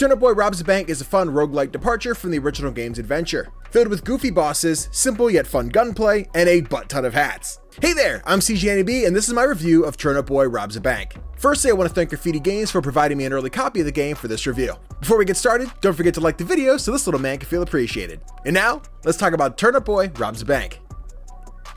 Turnip Boy Robs a Bank is a fun roguelike departure from the original game's adventure, filled with goofy bosses, simple yet fun gunplay, and a butt ton of hats. Hey there, I'm CGDannyB, and this is my review of Turnip Boy Robs a Bank. Firstly, I want to thank Graffiti Games for providing me an early copy of the game for this review. Before we get started, don't forget to like the video so this little man can feel appreciated. And now, let's talk about Turnip Boy Robs a Bank.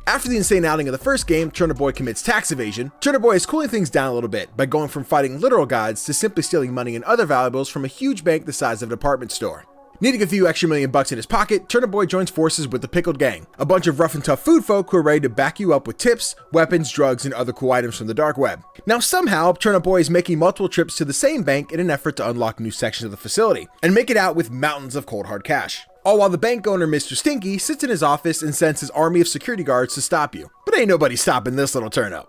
After the insane outing of the first game, Turnip Boy commits tax evasion. Turnip Boy is cooling things down a little bit by going from fighting literal gods to simply stealing money and other valuables from a huge bank the size of a department store. Needing a few extra million bucks in his pocket, Turnip Boy joins forces with the Pickled Gang, a bunch of rough and tough food folk who are ready to back you up with tips, weapons, drugs, and other cool items from the dark web. Now somehow, Turnip Boy is making multiple trips to the same bank in an effort to unlock new sections of the facility, and make it out with mountains of cold hard cash. All while the bank owner, Mr. Stinky, sits in his office and sends his army of security guards to stop you. But ain't nobody stopping this little turnip.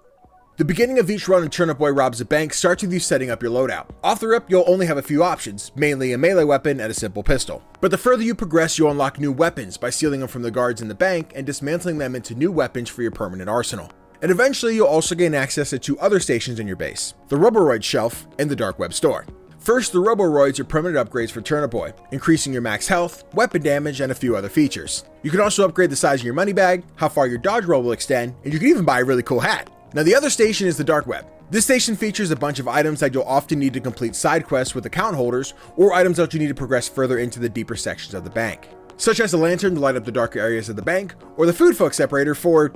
The beginning of each run in Turnip Boy Robs a Bank starts with you setting up your loadout. Off the rip, you'll only have a few options, mainly a melee weapon and a simple pistol. But the further you progress, you'll unlock new weapons by stealing them from the guards in the bank and dismantling them into new weapons for your permanent arsenal. And eventually, you'll also gain access to two other stations in your base, the Roboroid Shelf and the Dark Web Store. First, the Roboroids are permanent upgrades for Turnip Boy, increasing your max health, weapon damage, and a few other features. You can also upgrade the size of your money bag, how far your dodge roll will extend, and you can even buy a really cool hat. Now the other station is the Dark Web. This station features a bunch of items that you'll often need to complete side quests with account holders, or items that you need to progress further into the deeper sections of the bank, such as a lantern to light up the darker areas of the bank, or the food folk separator for,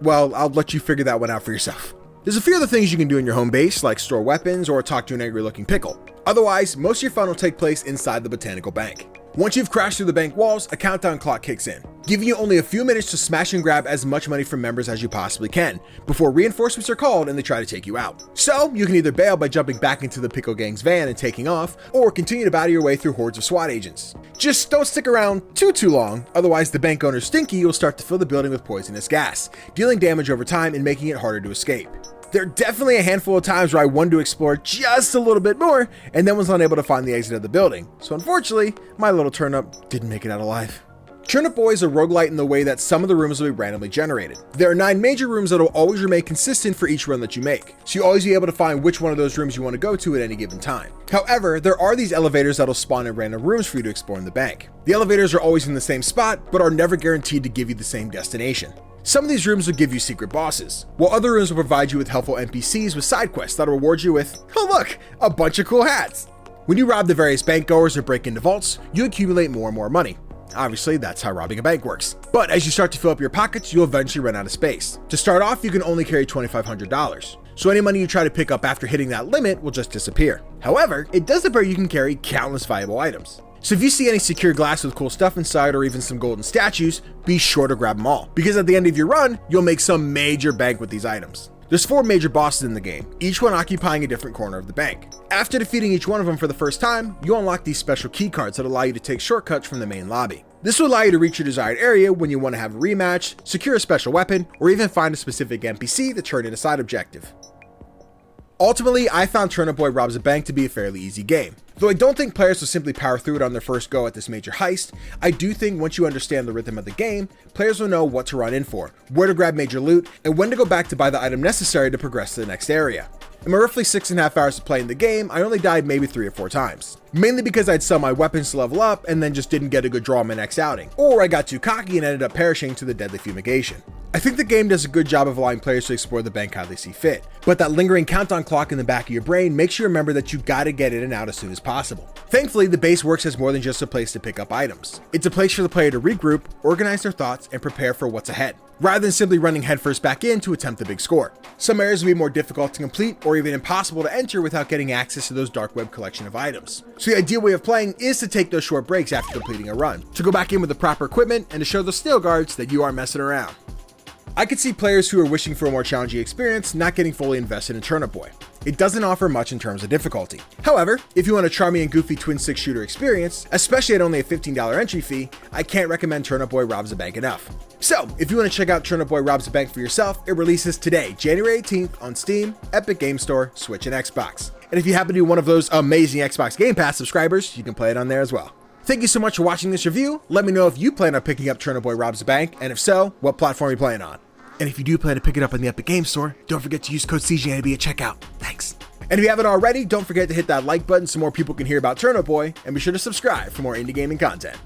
well, I'll let you figure that one out for yourself. There's a few other things you can do in your home base, like store weapons or talk to an angry looking pickle. Otherwise, most of your fun will take place inside the Botanical Bank. Once you've crashed through the bank walls, a countdown clock kicks in, giving you only a few minutes to smash and grab as much money from members as you possibly can, before reinforcements are called and they try to take you out. So, you can either bail by jumping back into the Pickle Gang's van and taking off, or continue to battle your way through hordes of SWAT agents. Just don't stick around too long, otherwise the bank owner Stinky will start to fill the building with poisonous gas, dealing damage over time and making it harder to escape. There are definitely a handful of times where I wanted to explore just a little bit more and then was unable to find the exit of the building, so unfortunately, my little turnip didn't make it out alive. Turnip Boy is a roguelite in the way that some of the rooms will be randomly generated. There are 9 major rooms that will always remain consistent for each run that you make, so you'll always be able to find which one of those rooms you want to go to at any given time. However, there are these elevators that'll spawn in random rooms for you to explore in the bank. The elevators are always in the same spot, but are never guaranteed to give you the same destination. Some of these rooms will give you secret bosses, while other rooms will provide you with helpful NPCs with side quests that'll reward you with, oh look, a bunch of cool hats. When you rob the various bank goers or break into vaults, you accumulate more and more money. Obviously, that's how robbing a bank works. But as you start to fill up your pockets, you'll eventually run out of space. To start off, you can only carry $2,500. So any money you try to pick up after hitting that limit will just disappear. However, it does appear you can carry countless valuable items. So if you see any secure glass with cool stuff inside or even some golden statues, be sure to grab them all, because at the end of your run, you'll make some major bank with these items. There's 4 major bosses in the game, each one occupying a different corner of the bank. After defeating each one of them for the first time, you'll unlock these special key cards that allow you to take shortcuts from the main lobby. This will allow you to reach your desired area when you want to have a rematch, secure a special weapon, or even find a specific NPC to turn in a side objective. Ultimately, I found Turnip Boy Robs a Bank to be a fairly easy game. Though I don't think players will simply power through it on their first go at this major heist, I do think once you understand the rhythm of the game, players will know what to run in for, where to grab major loot, and when to go back to buy the item necessary to progress to the next area. In my roughly 6.5 hours of playing the game, I only died maybe 3 or 4 times. Mainly because I'd sell my weapons to level up and then just didn't get a good draw on my next outing, or I got too cocky and ended up perishing to the deadly fumigation. I think the game does a good job of allowing players to explore the bank how they see fit, but that lingering countdown clock in the back of your brain makes you remember that you gotta get in and out as soon as possible. Thankfully, the base works as more than just a place to pick up items. It's a place for the player to regroup, organize their thoughts, and prepare for what's ahead, rather than simply running headfirst back in to attempt the big score. Some areas will be more difficult to complete or even impossible to enter without getting access to those dark web collection of items. So the ideal way of playing is to take those short breaks after completing a run, to go back in with the proper equipment and to show the snail guards that you aren't messing around. I could see players who are wishing for a more challenging experience not getting fully invested in Turnip Boy. It doesn't offer much in terms of difficulty. However, if you want a charming and goofy twin stick shooter experience, especially at only a $15 entry fee, I can't recommend Turnip Boy Robs a Bank enough. So, if you want to check out Turnip Boy Robs a Bank for yourself, it releases today, January 18th on Steam, Epic Game Store, Switch, and Xbox. And if you happen to be one of those amazing Xbox Game Pass subscribers, you can play it on there as well. Thank you so much for watching this review. Let me know if you plan on picking up Turnip Boy Robs a Bank, and if so, what platform are you playing on? And if you do plan to pick it up in the Epic Game Store, don't forget to use code CGDannyB at checkout. Thanks. And if you haven't already, don't forget to hit that like button so more people can hear about Turnip Boy, and be sure to subscribe for more indie gaming content.